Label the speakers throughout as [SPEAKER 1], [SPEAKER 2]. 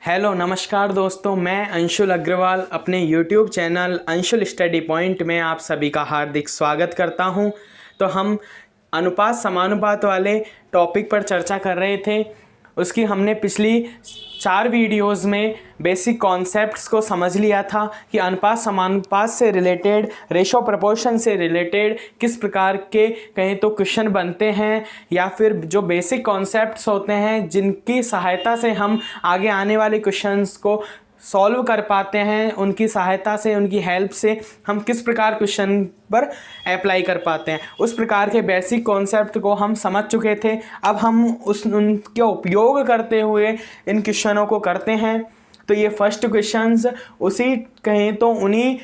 [SPEAKER 1] Hello नमस्कार दोस्तों, मैं अंशुल अग्रवाल अपने YouTube channel Anshul study point में आप सभी का हार्दिक स्वागत करता हूं। तो हम अनुपात समानुपात वाले टॉपिक पर चर्चा कर रहे थे। उसकी हमने पिछली 4 वीडियोस में बेसिक कॉन्सेप्ट्स को समझ लिया था कि अनुपात समानुपात से रिलेटेड, रेशो प्रोपोर्शन से रिलेटेड किस प्रकार के कहें तो क्वेश्चन बनते हैं, या फिर जो बेसिक कॉन्सेप्ट्स होते हैं जिनकी सहायता से हम आगे आने वाले क्वेश्चंस को सॉल्व कर पाते हैं, उनकी सहायता से, उनकी हेल्प से हम किस प्रकार क्वेश्चन पर अप्लाई कर पाते हैं, उस प्रकार के बेसिक कॉन्सेप्ट को हम समझ चुके थे। अब हम उनके उपयोग करते हुए इन क्वेश्चनों को करते हैं। तो ये फर्स्ट क्वेश्चंस उसी कहें तो उन्हीं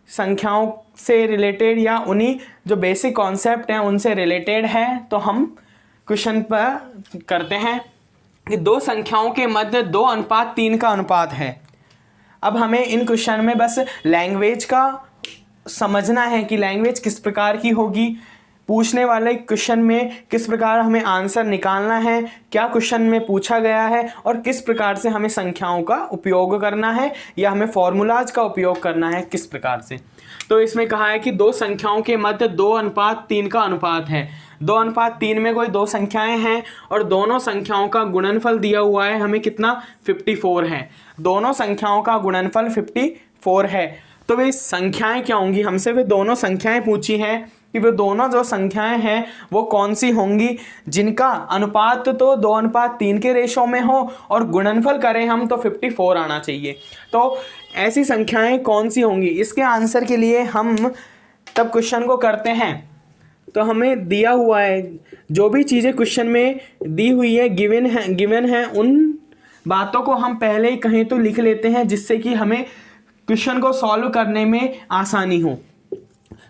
[SPEAKER 1] संख्याओं से रिलेटेड या उन्हीं जो बेसिक कॉन्सेप्ट हैं उनसे रिलेटेड है। तो हम क्वेश्चन पर करते हैं कि दो संख्याओं के मध्य 2:3 का अनुपात है। अब हमें इन क्वेश्चन में बस लैंग्वेज का समझना है कि लैंग्वेज किस प्रकार की होगी, पूछने वाले क्वेश्चन में किस प्रकार हमें आंसर निकालना है, क्या क्वेश्चन में पूछा गया है और किस प्रकार से हमें संख्याओं का उपयोग करना है या हमें फॉर्मूलाज का उपयोग करना है किस प्रकार से। तो इसमें कहा है कि दो संख्याओं के मध्य 2:3 का अनुपात है। 2:3 में कोई दो संख्याएं हैं और दोनों संख्याओं का गुणनफल दिया हुआ है, हमें कितना 54 है। दोनों संख्याओं का गुणनफल 54 है। तो वे संख्याएं क्या होंगी, हमसे वे दोनों संख्याएं पूछी हैं कि वे दोनों जो संख्याएं हैं वो कौन सी होंगी जिनका अनुपात तो 2:3 के रेशो में हो और गुणनफल करें हम तो 54 आना चाहिए। तो ऐसी संख्याएं कौन सी होंगी, इसके आंसर के लिए हम तब क्वेश्चन को करते हैं। तो हमें दिया हुआ है, जो भी चीज़ें क्वेश्चन में दी हुई है, गिवन है, उन बातों को हम पहले ही कहें तो लिख लेते हैं जिससे कि हमें क्वेश्चन को सॉल्व करने में आसानी हो।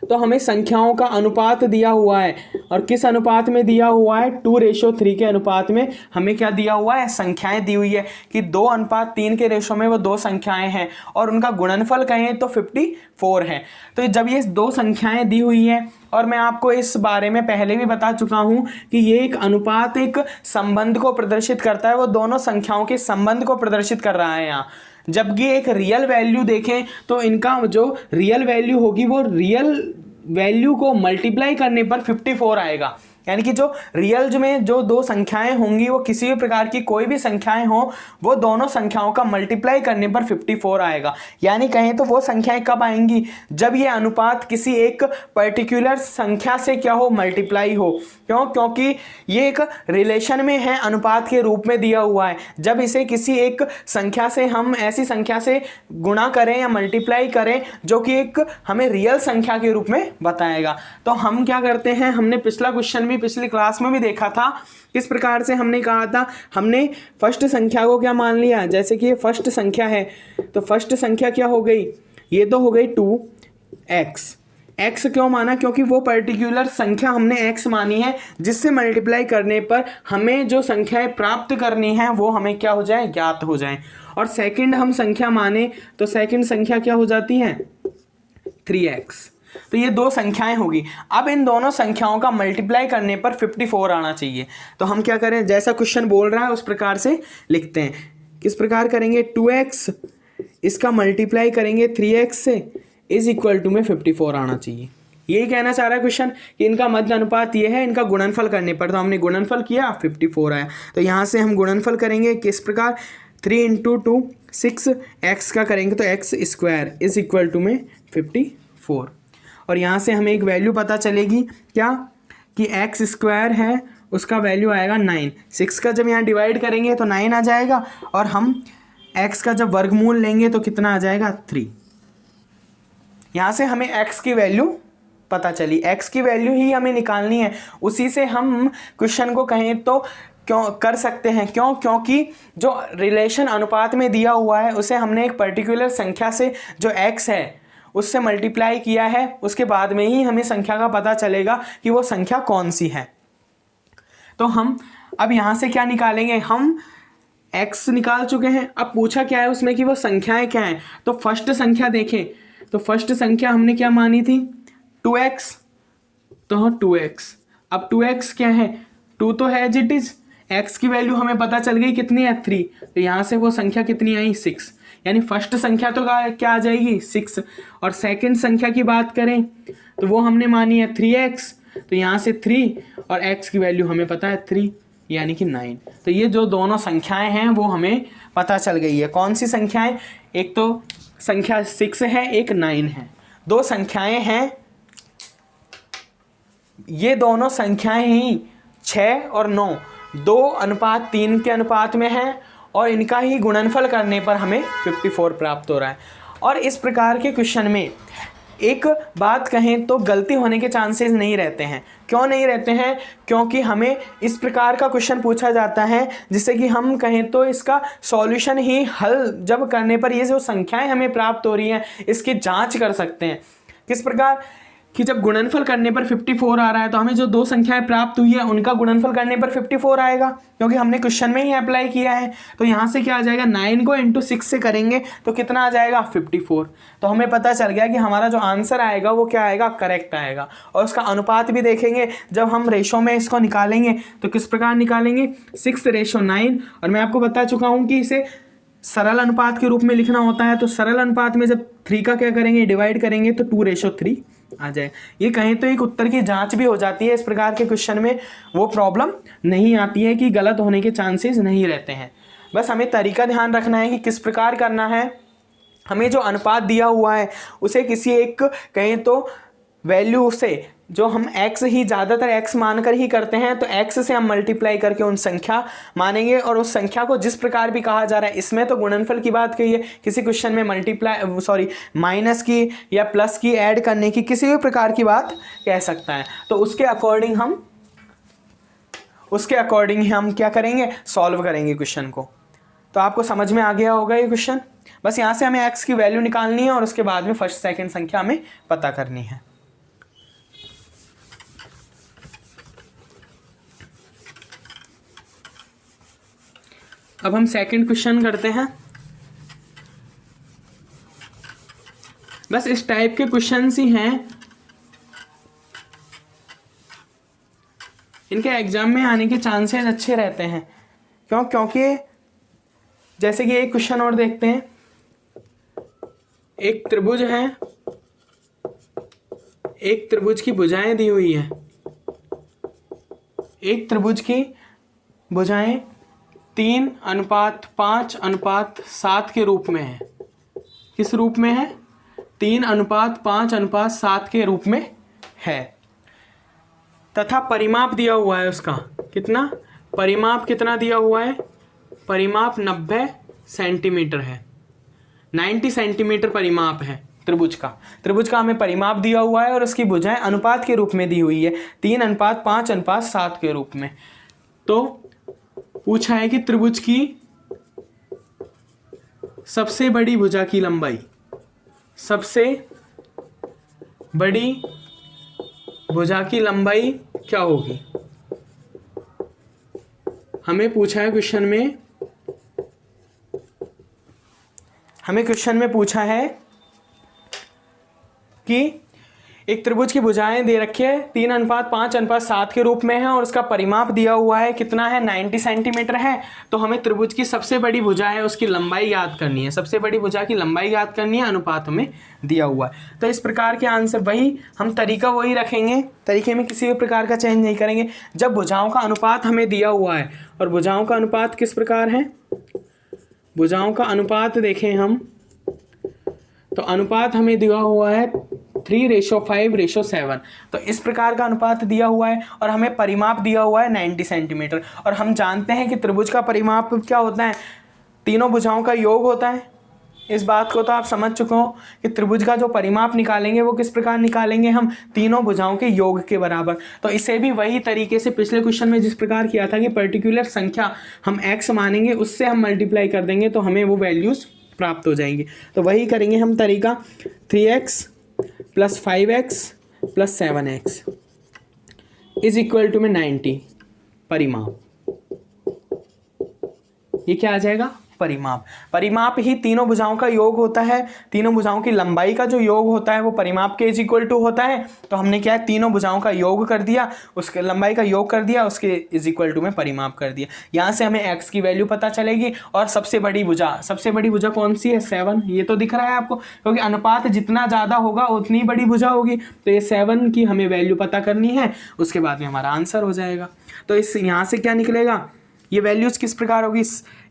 [SPEAKER 1] तो हमें संख्याओं का अनुपात दिया हुआ है और किस अनुपात में दिया हुआ है, 2:3 के अनुपात में हमें क्या दिया हुआ है, संख्याएं दी हुई है कि 2:3 के रेशो में वो दो संख्याएं हैं और उनका गुणनफल कहें तो 54 है। तो जब ये दो संख्याएं दी हुई हैं, और मैं आपको इस बारे में पहले भी बता चुका हूं कि ये एक अनुपात एक संबंध को प्रदर्शित करता है, वो दोनों संख्याओं के संबंध को प्रदर्शित कर रहा है। यहाँ जबकि एक रियल वैल्यू देखें तो इनका जो रियल वैल्यू होगी वो रियल वैल्यू को मल्टीप्लाई करने पर 54 आएगा। यानी कि जो रियल में जो दो संख्याएं होंगी वो किसी भी प्रकार की कोई भी संख्याएं हो, वो दोनों संख्याओं का मल्टीप्लाई करने पर 54 आएगा। यानी कहें तो वो संख्याएं कब आएंगी, जब ये अनुपात किसी एक पर्टिकुलर संख्या से क्या हो, मल्टीप्लाई हो। क्योंकि ये एक रिलेशन में है, अनुपात के रूप में दिया हुआ है। जब इसे किसी एक संख्या से हम ऐसी संख्या से गुणा करें या मल्टीप्लाई करें जो कि एक हमें रियल संख्या के रूप में बताएगा। तो हम क्या करते हैं, हमने पिछला क्वेश्चन भी पिछली क्लास में भी देखा था, किस प्रकार से हमने कहा था, हमने फर्स्ट संख्या को क्या मान लिया, जैसे कि ये फर्स्ट संख्या है तो फर्स्ट संख्या क्या हो गई, ये तो हो गई 2x। x क्यों माना, क्योंकि वो पर्टिकुलर संख्या हमने x मानी है जिससे मल्टीप्लाई करने पर हमें जो संख्याएं प्राप्त करनी है वो हमें क्या हो जाए, ज्ञात हो जाए। और सेकंड हम संख्या माने तो सेकंड संख्या क्या हो जाती है, 3x। तो ये दो संख्याएं होगी। अब इन दोनों संख्याओं का मल्टीप्लाई करने पर 54 आना चाहिए। तो हम क्या करें, जैसा क्वेश्चन बोल रहा है उस प्रकार से लिखते हैं। किस प्रकार करेंगे, 2x इसका मल्टीप्लाई करेंगे 3x से इज इक्वल टू में 54 आना चाहिए। यही कहना चाह रहा है क्वेश्चन कि इनका मध्य अनुपात ये है, इनका गुणनफल करने पर। तो हमने गुणनफल किया, 54 आया। तो यहाँ से हम गुणनफल करेंगे किस प्रकार, 3 × 2 6, x का करेंगे तो x² इज इक्वल टू में 54। और यहाँ से हमें एक वैल्यू पता चलेगी क्या, कि x² है उसका वैल्यू आएगा 9। 6 का जब यहाँ डिवाइड करेंगे तो 9 आ जाएगा और हम x का जब वर्गमूल लेंगे तो कितना आ जाएगा, 3। यहाँ से हमें x की वैल्यू पता चली। x की वैल्यू ही हमें निकालनी है, उसी से हम क्वेश्चन को कहें तो क्यों कर सकते हैं। क्योंकि जो रिलेशन अनुपात में दिया हुआ है उसे हमने एक पर्टिकुलर संख्या से जो x है उससे मल्टीप्लाई किया है, उसके बाद में ही हमें संख्या का पता चलेगा कि वो संख्या कौन सी है। तो हम अब यहाँ से क्या निकालेंगे, हम x निकाल चुके हैं। अब पूछा क्या है उसमें कि वो संख्याएं क्या हैं। तो फर्स्ट संख्या देखें तो फर्स्ट संख्या हमने क्या मानी थी, 2x। तो 2x, अब 2x क्या है, 2 तो है एज इट इज, x की वैल्यू हमें पता चल गई कितनी है 3, तो यहाँ से वो संख्या कितनी आई 6, यानी फर्स्ट संख्या तो क्या आ जाएगी 6, और सेकंड संख्या की बात करें तो वो हमने मानी है 3x, तो यहाँ से 3 और x की वैल्यू हमें पता है 3 यानी कि 9। तो ये जो दोनों संख्याएं हैं वो हमें पता चल गई है। कौन सी संख्याएं, एक तो संख्या 6 है, एक 9 है, दो संख्याएं हैं, ये दोनों संख्याएं ही 6 और 9 2:3 के अनुपात में है, और इनका ही गुणनफल करने पर हमें 54 प्राप्त हो रहा है। और इस प्रकार के क्वेश्चन में एक बात कहें तो गलती होने के चांसेस नहीं रहते हैं। क्यों नहीं रहते हैं? क्योंकि हमें इस प्रकार का क्वेश्चन पूछा जाता है जिससे कि हम कहें तो इसका सॉल्यूशन ही हल जब करने पर ये जो संख्याएं हमें प्राप्त हो रही हैं इसकी जांच कर सकते हैं। किस प्रकार कि जब गुणनफल करने पर 54 आ रहा है तो हमें जो दो संख्याएं प्राप्त हुई है उनका गुणनफल करने पर 54 आएगा, क्योंकि हमने क्वेश्चन में ही अप्लाई किया है। तो यहाँ से क्या आ जाएगा, 9 को इंटू 6 से करेंगे तो कितना आ जाएगा 54। तो हमें पता चल गया कि हमारा जो आंसर आएगा वो क्या आएगा, करेक्ट आएगा। और उसका अनुपात भी देखेंगे, जब हम रेशो में इसको निकालेंगे तो किस प्रकार निकालेंगे, 6:9। और मैं आपको बता चुका हूँ कि इसे सरल अनुपात के रूप में लिखना होता है। तो सरल अनुपात में जब 3 का क्या करेंगे, डिवाइड करेंगे तो 2:3 आ जाए। ये कहें तो एक उत्तर की जांच भी हो जाती है। इस प्रकार के क्वेश्चन में वो प्रॉब्लम नहीं आती है कि गलत होने के चांसेस नहीं रहते हैं। बस हमें तरीका ध्यान रखना है कि किस प्रकार करना है। हमें जो अनुपात दिया हुआ है उसे किसी एक कहें तो वैल्यू से, जो हम x ही ज़्यादातर x मानकर ही करते हैं, तो x से हम मल्टीप्लाई करके उन संख्या मानेंगे। और उस संख्या को जिस प्रकार भी कहा जा रहा है, इसमें तो गुणनफल की बात कही है, किसी क्वेश्चन में माइनस की या प्लस की ऐड करने की किसी भी प्रकार की बात कह सकता है। तो उसके अकॉर्डिंग हम क्या करेंगे, सॉल्व करेंगे क्वेश्चन को। तो आपको समझ में आ गया होगा ये क्वेश्चन। बस यहाँ से हमें x की वैल्यू निकालनी है और उसके बाद में फर्स्ट सेकेंड संख्या हमें पता करनी है। अब हम सेकंड क्वेश्चन करते हैं। बस इस टाइप के क्वेश्चंस ही हैं, इनके एग्जाम में आने के चांसेस अच्छे रहते हैं। क्योंकि जैसे कि एक क्वेश्चन और देखते हैं। एक त्रिभुज है, एक त्रिभुज की भुजाएं दी हुई है। एक त्रिभुज की भुजाएं 3:5:7 के रूप में है। किस रूप में है, 3:5:7 के रूप में है। तथा परिमाप दिया हुआ है उसका, कितना परिमाप कितना दिया हुआ है, परिमाप 90 सेंटीमीटर है। 90 सेंटीमीटर परिमाप है त्रिभुज का हमें परिमाप दिया हुआ है और उसकी भुजाएं अनुपात के रूप में दी हुई है 3:5:7 के रूप में। तो पूछा है कि त्रिभुज की सबसे बड़ी भुजा की लंबाई, सबसे बड़ी भुजा की लंबाई क्या होगी। हमें पूछा है क्वेश्चन में पूछा है कि एक त्रिभुज की भुजाएं दे रखी है 3:5:7 के रूप में है और उसका परिमाप दिया हुआ है कितना है, 90 सेंटीमीटर है। तो हमें त्रिभुज की सबसे बड़ी भुजा है उसकी लंबाई याद करनी है, सबसे बड़ी भुजा की लंबाई याद करनी है, अनुपात हमें दिया हुआ है। तो इस प्रकार के आंसर वही, हम तरीका वही रखेंगे, तरीके में किसी भी प्रकार का चेंज नहीं करेंगे। जब भुजाओं का अनुपात हमें दिया हुआ है, और भुजाओं का अनुपात किस प्रकार है, भुजाओं का अनुपात देखें हम, तो अनुपात हमें दिया हुआ है 3:5:7। तो इस प्रकार का अनुपात दिया हुआ है और हमें परिमाप दिया हुआ है 90 सेंटीमीटर। और हम जानते हैं कि त्रिभुज का परिमाप क्या होता है, तीनों भुजाओं का योग होता है। इस बात को तो आप समझ चुके हो कि त्रिभुज का जो परिमाप निकालेंगे वो किस प्रकार निकालेंगे, हम तीनों भुजाओं के योग के बराबर। तो इसे भी वही तरीके से पिछले क्वेश्चन में जिस प्रकार किया था कि पर्टिकुलर संख्या हम x मानेंगे, उससे हम मल्टीप्लाई कर देंगे तो हमें वो वैल्यूज प्राप्त हो जाएंगी। तो वही करेंगे हम तरीका, 3x + 5x + 7x = 90 परिमाप। ये क्या आ जाएगा, परिमाप। परिमाप ही तीनों भुजाओं का योग होता है, तीनों भुजाओं की लंबाई का जो योग होता है वो परिमाप के इज इक्वल टू होता है। तो हमने क्या है, तीनों भुजाओं का योग कर दिया, उसके लंबाई का योग कर दिया, उसके इज इक्वल टू में परिमाप कर दिया। यहाँ से हमें x की वैल्यू पता चलेगी। और सबसे बड़ी भुजा कौन सी है, 7। ये तो दिख रहा है आपको, क्योंकि अनुपात जितना ज़्यादा होगा उतनी बड़ी भुजा होगी। तो ये 7 की हमें वैल्यू पता करनी है, उसके बाद में हमारा आंसर हो जाएगा। तो इस यहाँ से क्या निकलेगा, ये वैल्यूज़ किस प्रकार होगी,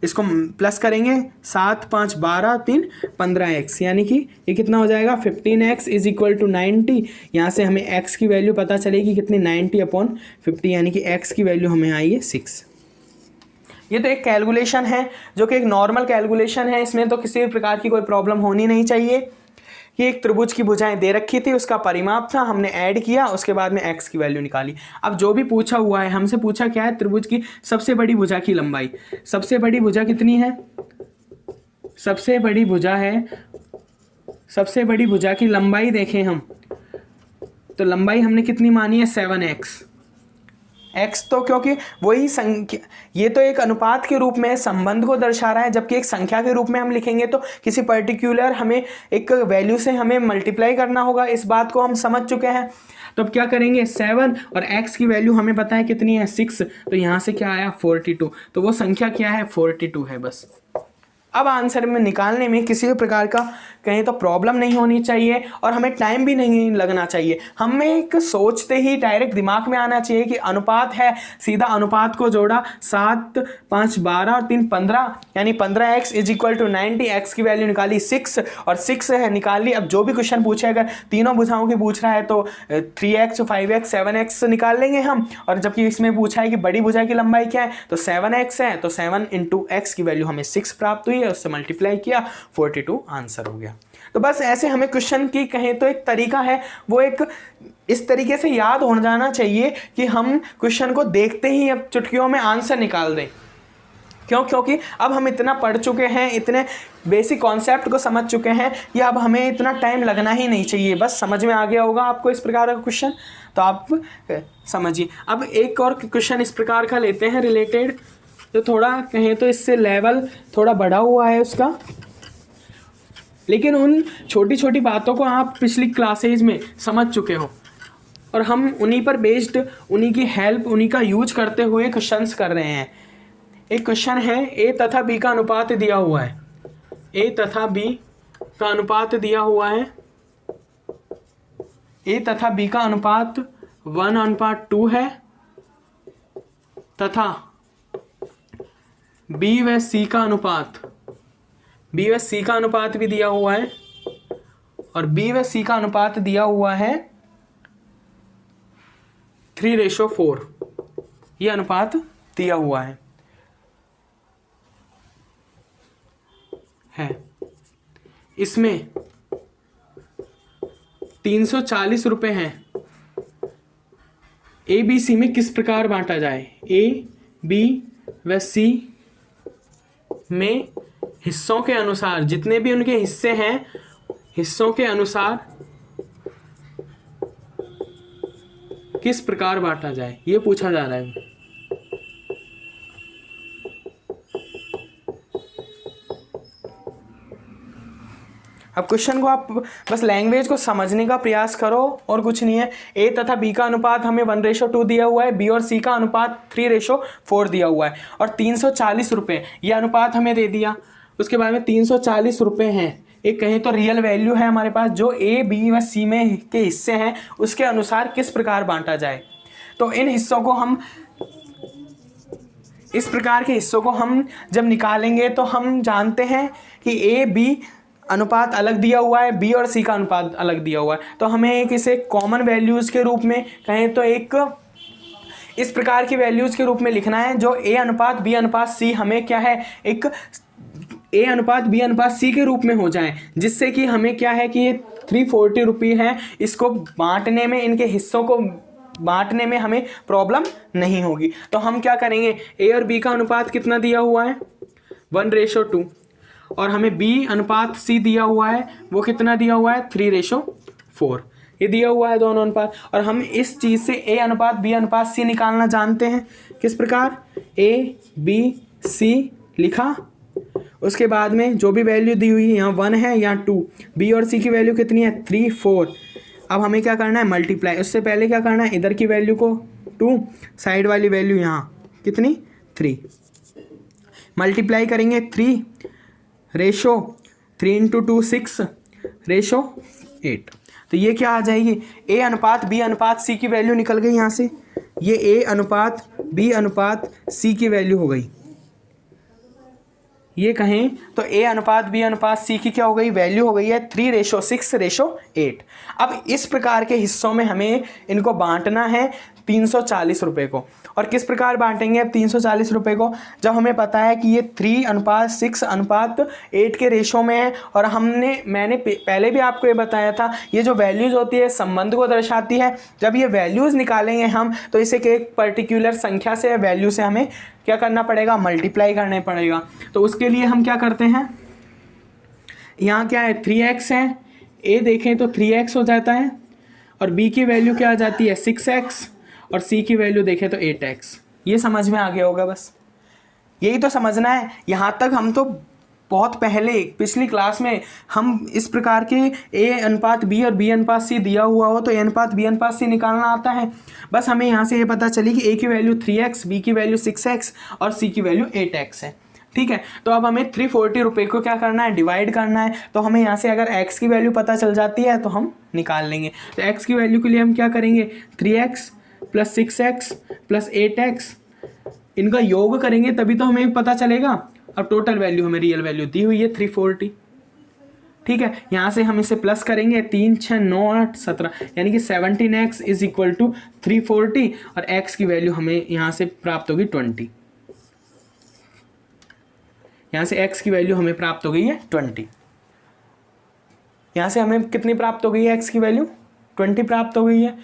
[SPEAKER 1] इसको प्लस करेंगे, 7 5 12 3 15x, यानी कि ये कितना हो जाएगा 15x इज इक्वल टू 90। यहाँ से हमें x की वैल्यू पता चलेगी कितनी, 90/50, यानी कि x की वैल्यू हमें आई है 6। ये तो एक कैलकुलेशन है जो कि एक नॉर्मल कैलकुलेशन है, इसमें तो किसी भी प्रकार की कोई प्रॉब्लम होनी नहीं चाहिए। कि एक त्रिभुज की भुजाएं दे रखी थी, उसका परिमाप था, हमने ऐड किया, उसके बाद में x की वैल्यू निकाली। अब जो भी पूछा हुआ है, हमसे पूछा क्या है, त्रिभुज की सबसे बड़ी भुजा की लंबाई। सबसे बड़ी भुजा कितनी है, सबसे बड़ी भुजा है, सबसे बड़ी भुजा की लंबाई देखें हम, तो लंबाई हमने कितनी मानी है, 7x। x तो क्योंकि वही संख्या, ये तो एक अनुपात के रूप में संबंध को दर्शा रहा है, जबकि एक संख्या के रूप में हम लिखेंगे तो किसी पर्टिकुलर हमें एक वैल्यू से हमें मल्टीप्लाई करना होगा। इस बात को हम समझ चुके हैं। तो अब क्या करेंगे, 7 और x की वैल्यू हमें पता है कितनी है, 6। तो यहाँ से क्या आया, 42। तो वो संख्या क्या है, 42 है बस। अब आंसर में निकालने में किसी भी प्रकार का कहीं तो प्रॉब्लम नहीं होनी चाहिए और हमें टाइम भी नहीं लगना चाहिए। हमें एक सोचते ही डायरेक्ट दिमाग में आना चाहिए कि अनुपात है, सीधा अनुपात को जोड़ा, 7 5 12 और 3 15, यानी 15x is equal to 90। x की वैल्यू निकाली 6 और 6 है निकाली। अब जो भी क्वेश्चन पूछे, अगर तीनों भुजाओं की पूछ रहा है तो 3x 5x 7x निकाल लेंगे हम, और जबकि इसमें पूछा है कि बड़ी भुजा की लंबाई क्या है तो 7x है, तो 7 × x की वैल्यू हमें 6 प्राप्त हुई है, उससे मल्टीप्लाई किया, 42 आंसर हो गया। तो बस ऐसे हमें क्वेश्चन की कहें तो एक तरीका है, वो एक इस तरीके से याद हो जाना चाहिए कि हम क्वेश्चन को देखते ही अब चुटकियों में आंसर निकाल दें। क्योंकि अब हम इतना पढ़ चुके हैं, इतने बेसिक कॉन्सेप्ट को समझ चुके हैं कि अब हमें इतना टाइम लगना ही नहीं चाहिए। बस समझ में आ गया होगा आपको इस प्रकार का क्वेश्चन, तो आप समझिए। अब एक और क्वेश्चन इस प्रकार का लेते हैं रिलेटेड, तो थोड़ा कहें तो इससे लेवल थोड़ा बढ़ा हुआ है उसका, लेकिन उन छोटी छोटी बातों को आप पिछली क्लासेज में समझ चुके हो और हम उन्हीं पर बेस्ड, उन्हीं की हेल्प, उन्हीं का यूज करते हुए क्वेश्चंस कर रहे हैं। एक क्वेश्चन है, a तथा b का अनुपात दिया हुआ है, a तथा b का अनुपात दिया हुआ है, a तथा b का अनुपात 1/2 है तथा b व c का अनुपात, b व c का अनुपात भी दिया हुआ है और b व c का अनुपात दिया हुआ है 3:4। ये अनुपात दिया हुआ है इसमें 340 रुपये हैं। ए बी सी में किस प्रकार बांटा जाए, ए बी व सी में हिस्सों के अनुसार, जितने भी उनके हिस्से हैं हिस्सों के अनुसार किस प्रकार बांटा जाए, ये पूछा जा रहा है। अब क्वेश्चन को आप बस लैंग्वेज को समझने का प्रयास करो और कुछ नहीं है। ए तथा बी का अनुपात हमें 1:2 दिया हुआ है, बी और सी का अनुपात 3:4 दिया हुआ है और 340 रुपये ये अनुपात हमें दे दिया। उसके बाद में 340 रुपये हैं, एक कहें तो रियल वैल्यू है हमारे पास, जो ए बी व सी में के हिस्से हैं उसके अनुसार किस प्रकार बांटा जाए। तो इन हिस्सों को हम, इस प्रकार के हिस्सों को हम जब निकालेंगे तो हम जानते हैं कि ए बी अनुपात अलग दिया हुआ है, बी और सी का अनुपात अलग दिया हुआ है, तो हमें एक इसे कॉमन वैल्यूज़ के रूप में कहें तो एक इस प्रकार की वैल्यूज़ के रूप में लिखना है, जो ए अनुपात बी अनुपात सी हमें क्या है, एक ए अनुपात बी अनुपात सी के रूप में हो जाए, जिससे कि हमें क्या है कि ये 340 रुपये है, इसको बांटने में, इनके हिस्सों को बांटने में हमें प्रॉब्लम नहीं होगी। तो हम क्या करेंगे, ए और बी का अनुपात कितना दिया हुआ है 1:2 और हमें बी अनुपात सी दिया हुआ है, वो कितना दिया हुआ है 3:4, ये दिया हुआ है दोनों अनुपात। और हम इस चीज़ से ए अनुपात बी अनुपात सी निकालना जानते हैं। किस प्रकार, ए बी सी लिखा, उसके बाद में जो भी वैल्यू दी हुई है यहाँ 1 है, यहाँ 2, बी और सी की वैल्यू कितनी है 3 4। अब हमें क्या करना है मल्टीप्लाई, उससे पहले क्या करना है इधर की वैल्यू को 2, साइड वाली वैल्यू यहाँ कितनी 3, मल्टीप्लाई करेंगे 3 रेशो 3 इंटू 2 6 रेशो 8। तो ये क्या आ जाएगी ए अनुपात बी अनुपात सी की वैल्यू निकल गई यहाँ से, ये ए अनुपात बी अनुपात सी की वैल्यू हो गई। ये कहें तो ए अनुपात बी अनुपात सी की क्या हो गई वैल्यू हो गई है 3:6:8। अब इस प्रकार के हिस्सों में हमें इनको बांटना है 340 रुपये को। और किस प्रकार बांटेंगे अब 340 रुपये को, जब हमें पता है कि ये 3:6:8 के रेशो में है। और मैंने पहले भी आपको ये बताया था, ये जो वैल्यूज़ होती है संबंध को दर्शाती है। जब ये वैल्यूज़ निकालेंगे हम तो इसे एक पर्टिकुलर संख्या से वैल्यू से हमें क्या करना पड़ेगा मल्टीप्लाई करना पड़ेगा। तो उसके लिए हम क्या करते हैं, यहाँ क्या है 3x है, ए देखें तो 3x हो जाता है, और b की वैल्यू क्या आ जाती है 6x, और c की वैल्यू देखें तो 8x। ये समझ में आ गया होगा, बस यही तो समझना है। यहाँ तक हम तो बहुत पहले पिछली क्लास में हम इस प्रकार के a अनुपात b और b अनुपात c दिया हुआ हो तो a अनुपात b अनुपात c निकालना आता है। बस हमें यहाँ से ये पता चली कि a की वैल्यू 3x, b की वैल्यू 6x और c की वैल्यू 8x है। ठीक है, तो अब हमें 340 रुपये को क्या करना है डिवाइड करना है। तो हमें यहाँ से अगर x की वैल्यू पता चल जाती है तो हम निकाल लेंगे। तो x की वैल्यू के लिए हम क्या करेंगे 3x + 6x + 8x, इनका योग करेंगे तभी तो हमें पता चलेगा। अब टोटल वैल्यू हमें रियल वैल्यू दी हुई है 340। ठीक है, यहाँ से हम इसे प्लस करेंगे 3 6 9 8 17, यानी कि 17x = 340 और x की वैल्यू हमें यहाँ से प्राप्त होगी 20। यहाँ से x की वैल्यू हमें प्राप्त हो गई है 20। यहाँ से हमें कितनी प्राप्त हो गई है x की वैल्यू 20 प्राप्त हो गई है।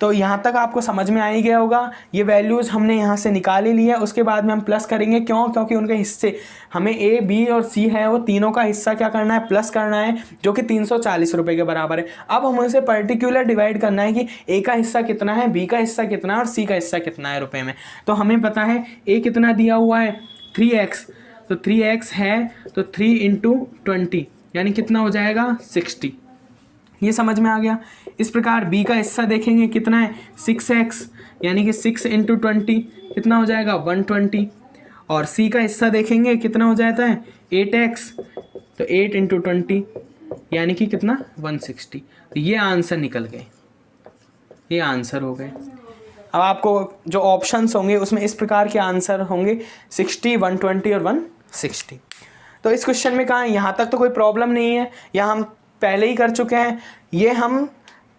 [SPEAKER 1] तो यहाँ तक आपको समझ में आ ही गया होगा। ये वैल्यूज़ हमने यहाँ से निकाल ही लिया, उसके बाद में हम प्लस करेंगे। क्यों? क्योंकि उनके हिस्से हमें ए बी और सी है, वो तीनों का हिस्सा क्या करना है प्लस करना है, जो कि 340 रुपये के बराबर है। अब हम उसे पर्टिकुलर डिवाइड करना है कि ए का हिस्सा कितना है, बी का हिस्सा कितना है और सी का हिस्सा कितना है रुपये में। तो हमें पता है ए कितना दिया हुआ है 3x, तो 3x है तो 3 × 20 यानी कितना हो जाएगा 60। ये समझ में आ गया। इस प्रकार b का हिस्सा देखेंगे कितना है 6x, यानी कि 6 × 20 कितना हो जाएगा 120। और c का हिस्सा देखेंगे कितना हो जाता है 8x, तो 8 × 20 यानी कि कितना 160। तो ये आंसर निकल गए, ये आंसर हो गए। अब आपको जो ऑप्शंस होंगे उसमें इस प्रकार के आंसर होंगे 60, 120 और 160। तो इस क्वेश्चन में कहाँ यहाँ तक तो कोई प्रॉब्लम नहीं है, यहाँ हम पहले ही कर चुके हैं। ये हम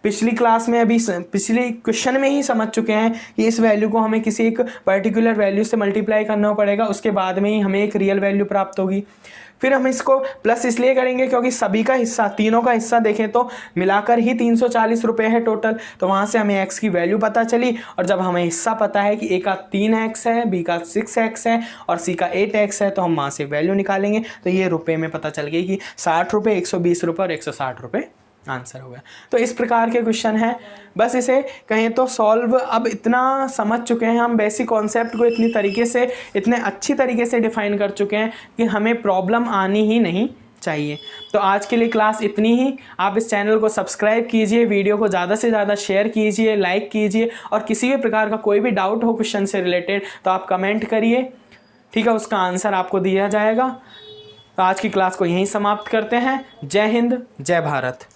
[SPEAKER 1] पिछली क्लास में अभी पिछले क्वेश्चन में ही समझ चुके हैं कि इस वैल्यू को हमें किसी एक पर्टिकुलर वैल्यू से मल्टीप्लाई करना पड़ेगा, उसके बाद में ही हमें एक रियल वैल्यू प्राप्त होगी। फिर हम इसको प्लस इसलिए करेंगे क्योंकि सभी का हिस्सा, तीनों का हिस्सा देखें तो मिलाकर ही 340 रुपये है टोटल। तो वहाँ से हमें x की वैल्यू पता चली, और जब हमें हिस्सा पता है कि a का 3x है, b का 6x है और c का 8x है, तो हम वहाँ से वैल्यू निकालेंगे। तो ये रुपये में पता चल गई कि 60 रुपये, 120 रुपये और 160 रुपये आंसर हो गया। तो इस प्रकार के क्वेश्चन है, बस इसे कहें तो सॉल्व अब इतना समझ चुके हैं हम, बेसिक कॉन्सेप्ट को इतनी तरीके से, इतने अच्छी तरीके से डिफाइन कर चुके हैं कि हमें प्रॉब्लम आनी ही नहीं चाहिए। तो आज के लिए क्लास इतनी ही। आप इस चैनल को सब्सक्राइब कीजिए, वीडियो को ज़्यादा से ज़्यादा शेयर कीजिए, लाइक कीजिए, और किसी भी प्रकार का कोई भी डाउट हो क्वेश्चन से रिलेटेड तो आप कमेंट करिए, ठीक है, उसका आंसर आपको दिया जाएगा। तो आज की क्लास को यहीं समाप्त करते हैं। जय हिंद, जय भारत।